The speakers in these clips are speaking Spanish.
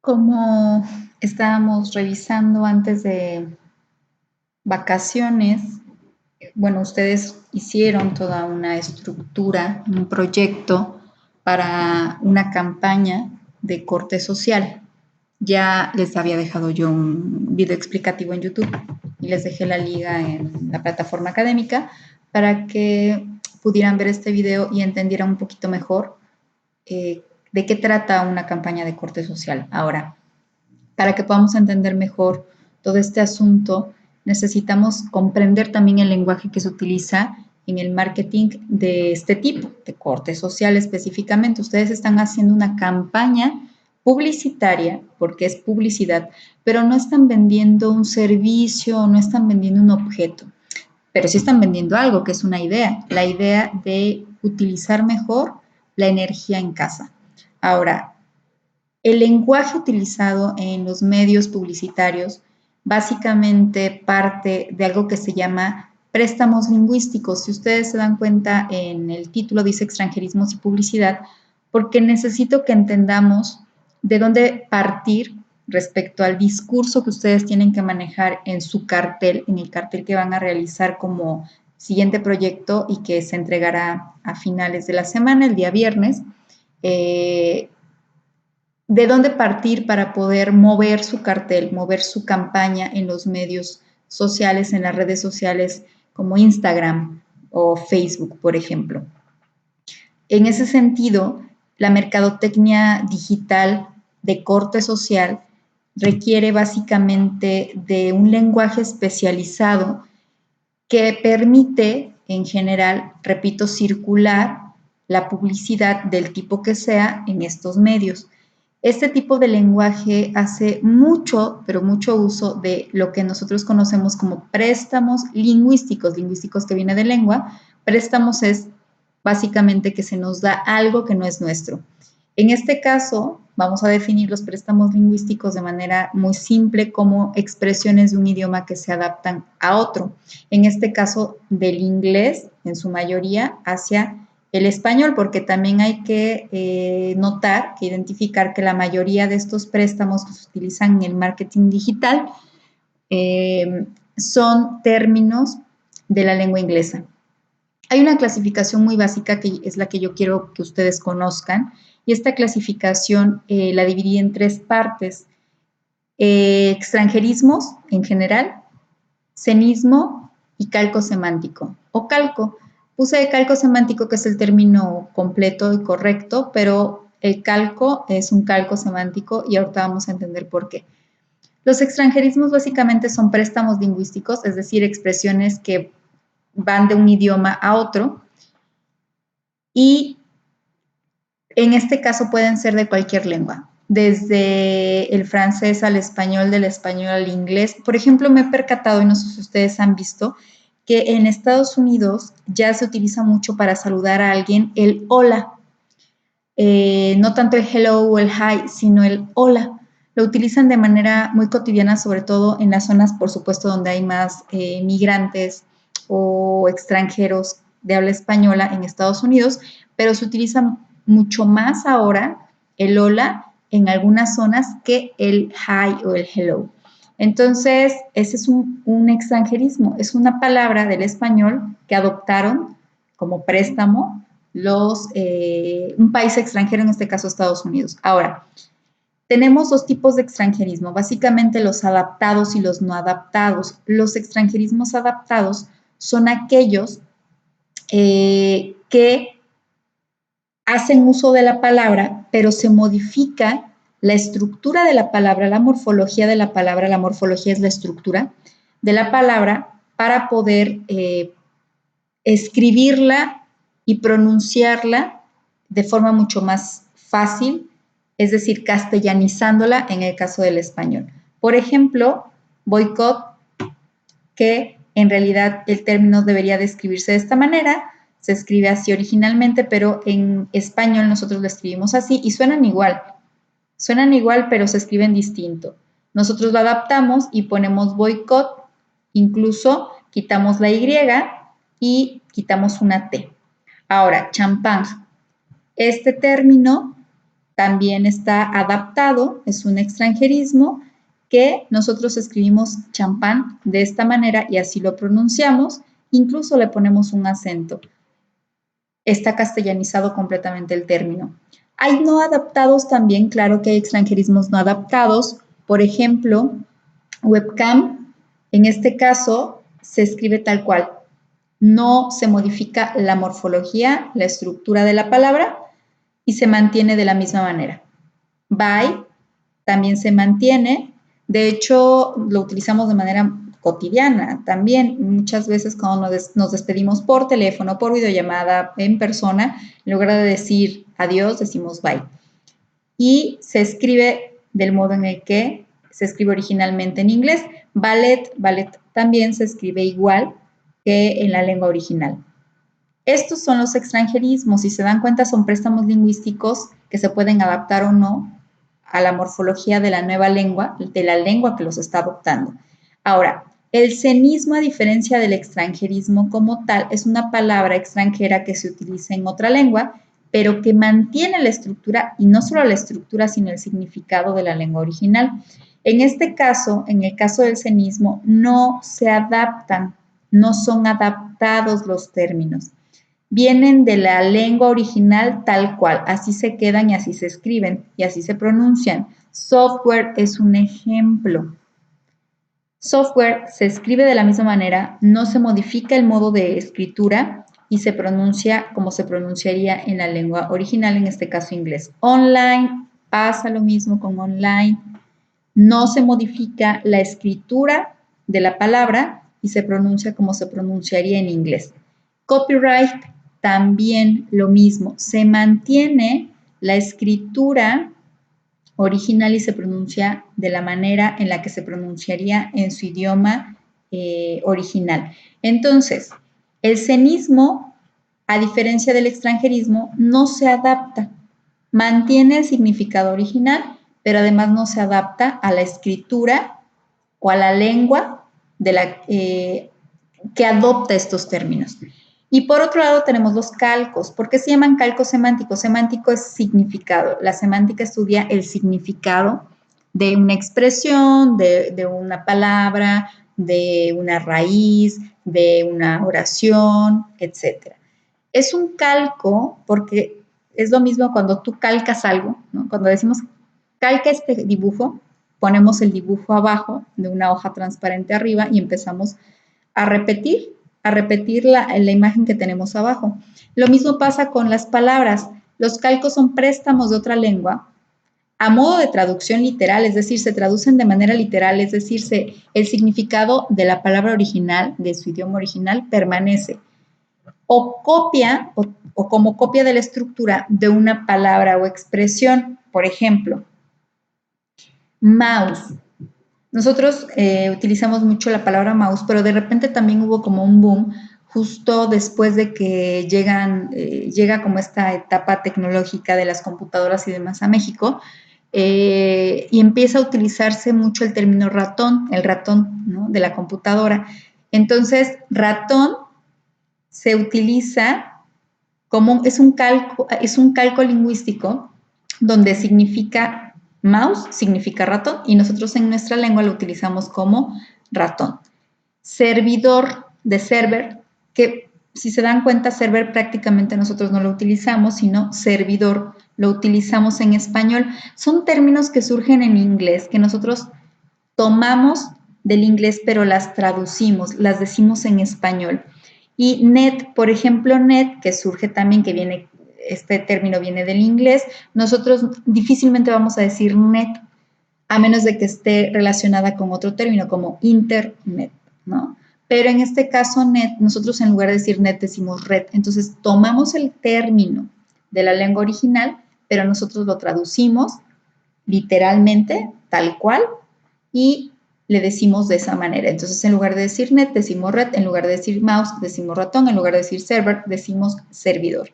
Como estábamos revisando antes de vacaciones, bueno, ustedes hicieron toda una estructura, un proyecto para una campaña de corte social. Ya les había dejado yo un video explicativo en YouTube y les dejé la liga en la plataforma académica para que pudieran ver este video y entendieran un poquito mejor de qué trata una campaña de corte social. Ahora, para que podamos entender mejor todo este asunto, necesitamos comprender también el lenguaje que se utiliza en el marketing de este tipo, de corte social específicamente. Ustedes están haciendo una campaña publicitaria, porque es publicidad, pero no están vendiendo un servicio, no están vendiendo un objeto, pero sí están vendiendo algo, que es una idea, la idea de utilizar mejor la energía en casa. Ahora, el lenguaje utilizado en los medios publicitarios básicamente parte de algo que se llama préstamos lingüísticos. Si ustedes se dan cuenta, en el título dice extranjerismos y publicidad, porque necesito que entendamos de dónde partir respecto al discurso que ustedes tienen que manejar en su cartel, en el cartel que van a realizar como siguiente proyecto y que se entregará a finales de la semana, el día viernes. De dónde partir para poder mover su cartel, mover su campaña en los medios sociales, en las redes sociales como Instagram o Facebook, por ejemplo. En ese sentido, la mercadotecnia digital de corte social requiere básicamente de un lenguaje especializado que permite, en general, repito, circular la publicidad del tipo que sea en estos medios. Este tipo de lenguaje hace mucho, pero mucho uso de lo que nosotros conocemos como préstamos lingüísticos, lingüísticos que viene de lengua. Préstamos es básicamente que se nos da algo que no es nuestro. En este caso, vamos a definir los préstamos lingüísticos de manera muy simple como expresiones de un idioma que se adaptan a otro. En este caso, del inglés, en su mayoría, hacia el español, porque también hay que notar, que identificar que la mayoría de estos préstamos que se utilizan en el marketing digital son términos de la lengua inglesa. Hay una clasificación muy básica que es la que yo quiero que ustedes conozcan, y esta clasificación la dividí en tres partes. Extranjerismos en general, cenismo y calco semántico o calco. Puse calco semántico, que es el término completo y correcto, pero el calco es un calco semántico y ahorita vamos a entender por qué. Los extranjerismos básicamente son préstamos lingüísticos, es decir, expresiones que van de un idioma a otro, y en este caso pueden ser de cualquier lengua, desde el francés al español, del español al inglés. Por ejemplo, me he percatado, y no sé si ustedes han visto, que en Estados Unidos ya se utiliza mucho para saludar a alguien el hola. No tanto el hello o el hi, sino el hola. Lo utilizan de manera muy cotidiana, sobre todo en las zonas, por supuesto, donde hay más migrantes o extranjeros de habla española en Estados Unidos, pero se utiliza mucho más ahora el hola en algunas zonas que el hi o el hello. Entonces, ese es un extranjerismo, es una palabra del español que adoptaron como préstamo un país extranjero, en este caso Estados Unidos. Ahora, tenemos dos tipos de extranjerismo, básicamente los adaptados y los no adaptados. Los extranjerismos adaptados son aquellos que hacen uso de la palabra, pero se modifica la estructura de la palabra, la morfología de la palabra. La morfología es la estructura de la palabra para poder escribirla y pronunciarla de forma mucho más fácil, es decir, castellanizándola en el caso del español. Por ejemplo, boicot, que en realidad el término debería de escribirse de esta manera, se escribe así originalmente, pero en español nosotros lo escribimos así y suenan igual, pero se escriben distinto. Nosotros lo adaptamos y ponemos boicot, incluso quitamos la Y y quitamos una T. Ahora, champán. Este término también está adaptado, es un extranjerismo que nosotros escribimos champán de esta manera y así lo pronunciamos, incluso le ponemos un acento. Está castellanizado completamente el término. Hay no adaptados también, claro que hay extranjerismos no adaptados. Por ejemplo, webcam, en este caso, se escribe tal cual. No se modifica la morfología, la estructura de la palabra y se mantiene de la misma manera. Bye también se mantiene. De hecho, lo utilizamos de manera cotidiana también. Muchas veces cuando nos despedimos por teléfono, por videollamada, en persona, en lugar de decir adiós, decimos bye. Y se escribe del modo en el que se escribe originalmente en inglés. Ballet también se escribe igual que en la lengua original. Estos son los extranjerismos. Si se dan cuenta, son préstamos lingüísticos que se pueden adaptar o no a la morfología de la nueva lengua, de la lengua que los está adoptando. Ahora, el cenismo, a diferencia del extranjerismo como tal, es una palabra extranjera que se utiliza en otra lengua, pero que mantiene la estructura, y no solo la estructura, sino el significado de la lengua original. En este caso, en el caso del cenismo, no se adaptan, no son adaptados los términos. Vienen de la lengua original tal cual, así se quedan y así se escriben y así se pronuncian. Software es un ejemplo. Software se escribe de la misma manera, no se modifica el modo de escritura y se pronuncia como se pronunciaría en la lengua original, en este caso inglés. Online pasa lo mismo con online, no se modifica la escritura de la palabra y se pronuncia como se pronunciaría en inglés. Copyright también lo mismo, se mantiene la escritura original y se pronuncia de la manera en la que se pronunciaría en su idioma original. Entonces, el cenismo, a diferencia del extranjerismo, no se adapta, mantiene el significado original, pero además no se adapta a la escritura o a la lengua de la, que adopta estos términos. Y por otro lado tenemos los calcos. ¿Por qué se llaman calcos semánticos? Semántico es significado. La semántica estudia el significado de una expresión, de una palabra, de una raíz, de una oración, etc. Es un calco porque es lo mismo cuando tú calcas algo, ¿no? Cuando decimos calca este dibujo, ponemos el dibujo abajo de una hoja transparente arriba y empezamos a repetir la imagen que tenemos abajo. Lo mismo pasa con las palabras. Los calcos son préstamos de otra lengua a modo de traducción literal, es decir, se traducen de manera literal, es decir, el significado de la palabra original, de su idioma original, permanece. O copia, o como copia de la estructura de una palabra o expresión. Por ejemplo, mouse. Nosotros utilizamos mucho la palabra mouse, pero de repente también hubo como un boom justo después de que llega como esta etapa tecnológica de las computadoras y demás a México, y empieza a utilizarse mucho el término ratón, el ratón, ¿no?, de la computadora. Entonces, ratón se utiliza como es un calco lingüístico donde significa mouse significa ratón y nosotros en nuestra lengua lo utilizamos como ratón. Servidor de server, que si se dan cuenta, server prácticamente nosotros no lo utilizamos, sino servidor lo utilizamos en español. Son términos que surgen en inglés, que nosotros tomamos del inglés, pero las traducimos, las decimos en español. Y net, por ejemplo, net, que surge también, que viene, este término viene del inglés, nosotros difícilmente vamos a decir net, a menos de que esté relacionada con otro término como internet, ¿no? Pero en este caso net, nosotros en lugar de decir net decimos red. Entonces tomamos el término de la lengua original, pero nosotros lo traducimos literalmente, tal cual, y le decimos de esa manera. Entonces, en lugar de decir net, decimos red, en lugar de decir mouse, decimos ratón, en lugar de decir server, decimos servidor.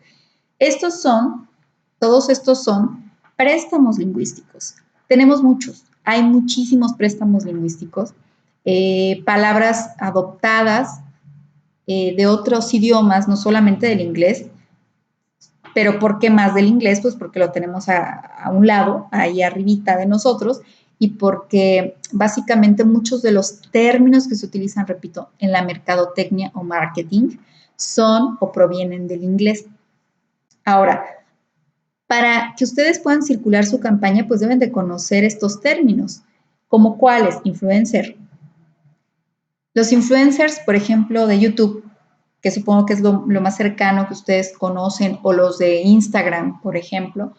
Todos estos son préstamos lingüísticos. Tenemos muchos, hay muchísimos préstamos lingüísticos, palabras adoptadas de otros idiomas, no solamente del inglés, Pero ¿por qué más del inglés? Pues porque lo tenemos a un lado, ahí arribita de nosotros, y porque básicamente muchos de los términos que se utilizan, repito, en la mercadotecnia o marketing son o provienen del inglés. Ahora, para que ustedes puedan circular su campaña, pues deben de conocer estos términos, como cuáles, influencer. Los influencers, por ejemplo, de YouTube, que supongo que es lo más cercano que ustedes conocen, o los de Instagram, por ejemplo,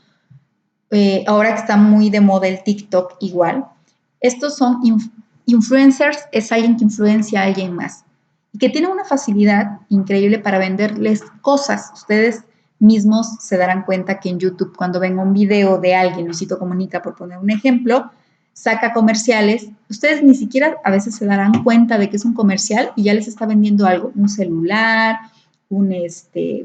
ahora que está muy de moda el TikTok igual, estos son influencers, es alguien que influencia a alguien más y que tiene una facilidad increíble para venderles cosas. Ustedes mismos se darán cuenta que en YouTube, cuando ven un video de alguien, Luisito Comunica, por poner un ejemplo, saca comerciales, ustedes ni siquiera a veces se darán cuenta de que es un comercial y ya les está vendiendo algo, un celular,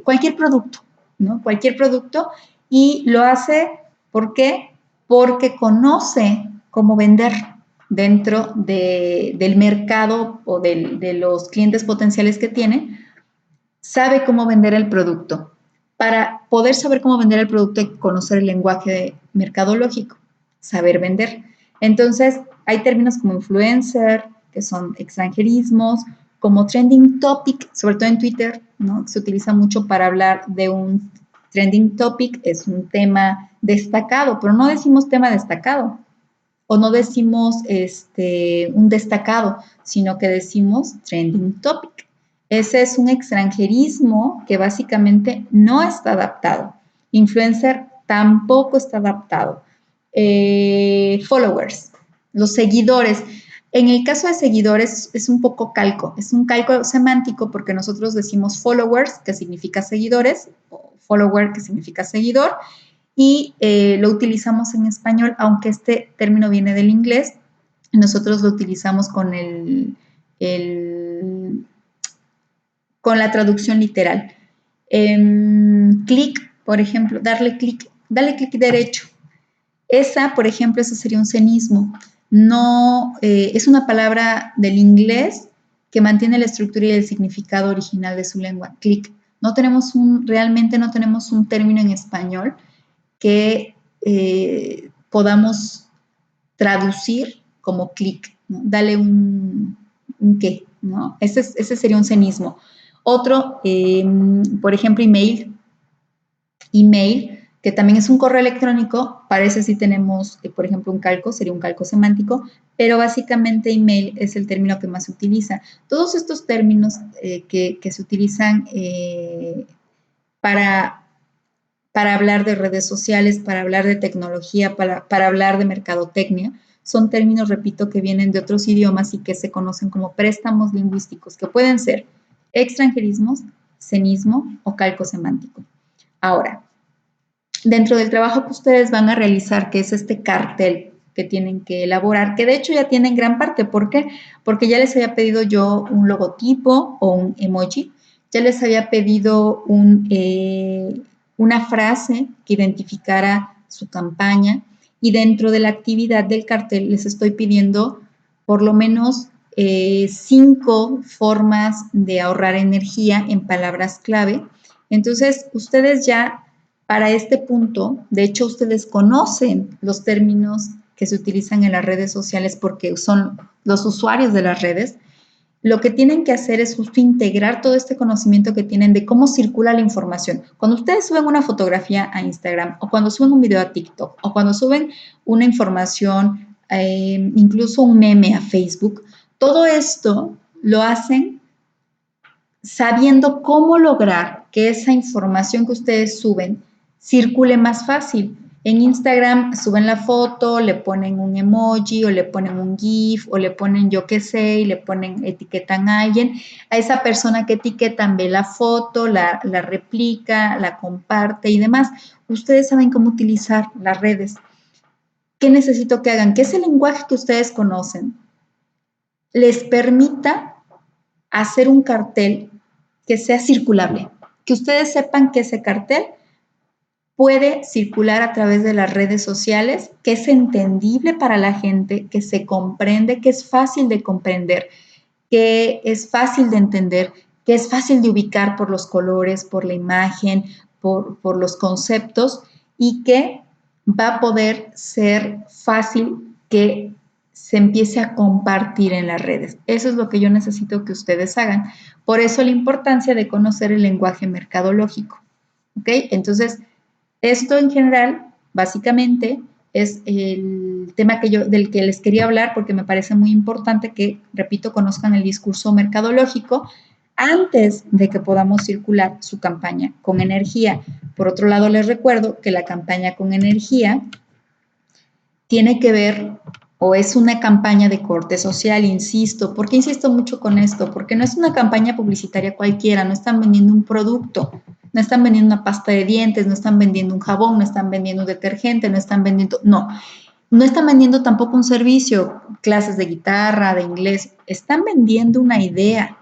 cualquier producto, ¿no? Cualquier producto, y lo hace, ¿por qué? Porque conoce cómo vender dentro del mercado o de los clientes potenciales que tiene, sabe cómo vender el producto. Para poder saber cómo vender el producto hay que conocer el lenguaje mercadológico, saber vender. Entonces, hay términos como influencer, que son extranjerismos, como trending topic, sobre todo en Twitter, ¿no? Se utiliza mucho para hablar de un trending topic, es un tema destacado, pero no decimos tema destacado, o no decimos un destacado, sino que decimos trending topic. Ese es un extranjerismo que básicamente no está adaptado. Influencer tampoco está adaptado. Followers, los seguidores. En el caso de seguidores es un poco calco, es un calco semántico porque nosotros decimos followers, que significa seguidores, o follower, que significa seguidor, y lo utilizamos en español, aunque este término viene del inglés, nosotros lo utilizamos con con la traducción literal. Clic, por ejemplo, dale clic derecho. Esa, por ejemplo, ese sería un cenismo. No, es una palabra del inglés que mantiene la estructura y el significado original de su lengua, clic. Realmente no tenemos un término en español que podamos traducir como clic, ¿no? Dale un qué, ¿no? Ese sería un cenismo. Otro, por ejemplo, email, que también es un correo electrónico, parece si tenemos, por ejemplo, un calco, sería un calco semántico, pero básicamente email es el término que más se utiliza. Todos estos términos que se utilizan para hablar de redes sociales, para hablar de tecnología, para hablar de mercadotecnia. Son términos, repito, que vienen de otros idiomas y que se conocen como préstamos lingüísticos, que pueden ser extranjerismos, cenismo o calco semántico. Ahora, dentro del trabajo que ustedes van a realizar, que es este cartel que tienen que elaborar, que de hecho ya tienen gran parte. ¿Por qué? Porque ya les había pedido yo un logotipo o un emoji, ya les había pedido una frase que identificara su campaña, y dentro de la actividad del cartel les estoy pidiendo por lo menos 5 formas de ahorrar energía en palabras clave. Entonces, ustedes ya para este punto, de hecho, ustedes conocen los términos que se utilizan en las redes sociales porque son los usuarios de las redes. Lo que tienen que hacer es justo integrar todo este conocimiento que tienen de cómo circula la información. Cuando ustedes suben una fotografía a Instagram, o cuando suben un video a TikTok, o cuando suben una información, incluso un meme a Facebook, todo esto lo hacen sabiendo cómo lograr que esa información que ustedes suben circule más fácil. En Instagram suben la foto, le ponen un emoji o le ponen un GIF o le ponen yo qué sé y le ponen, etiquetan a alguien. A esa persona que etiquetan ve la foto, la replica, la comparte y demás. Ustedes saben cómo utilizar las redes. ¿Qué necesito que hagan? Que ese lenguaje que ustedes conocen les permita hacer un cartel que sea circulable, que ustedes sepan que ese cartel puede circular a través de las redes sociales, que es entendible para la gente, que se comprende, que es fácil de comprender, que es fácil de entender, que es fácil de ubicar por los colores, por la imagen, por los conceptos y que va a poder ser fácil que se empiece a compartir en las redes. Eso es lo que yo necesito que ustedes hagan. Por eso la importancia de conocer el lenguaje mercadológico. ¿Ok? Entonces, esto en general, básicamente, es el tema del que les quería hablar porque me parece muy importante que, repito, conozcan el discurso mercadológico antes de que podamos circular su campaña con energía. Por otro lado, les recuerdo que la campaña con energía tiene que ver o es una campaña de corte social, insisto. ¿Por qué insisto mucho con esto? Porque no es una campaña publicitaria cualquiera, no están vendiendo un producto, no están vendiendo una pasta de dientes, no están vendiendo un jabón, no están vendiendo un detergente, no están vendiendo, no están vendiendo tampoco un servicio, clases de guitarra, de inglés, están vendiendo una idea,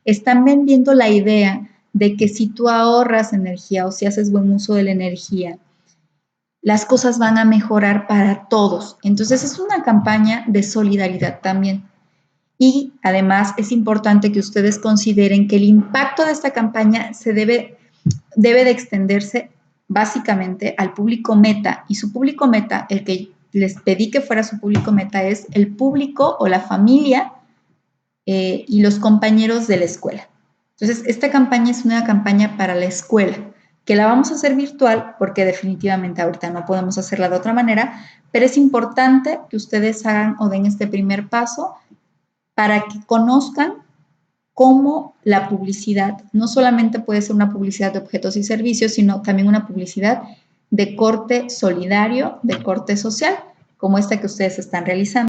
están vendiendo la idea de que si tú ahorras energía o si haces buen uso de la energía, las cosas van a mejorar para todos. Entonces es una campaña de solidaridad también. Y además es importante que ustedes consideren que el impacto de esta campaña debe de extenderse básicamente al público meta. Y su público meta, el que les pedí que fuera su público meta, es el público o la familia y los compañeros de la escuela. Entonces, esta campaña es una campaña para la escuela, que la vamos a hacer virtual porque definitivamente ahorita no podemos hacerla de otra manera, pero es importante que ustedes hagan o den este primer paso para que conozcan cómo la publicidad no solamente puede ser una publicidad de objetos y servicios, sino también una publicidad de corte solidario, de corte social, como esta que ustedes están realizando.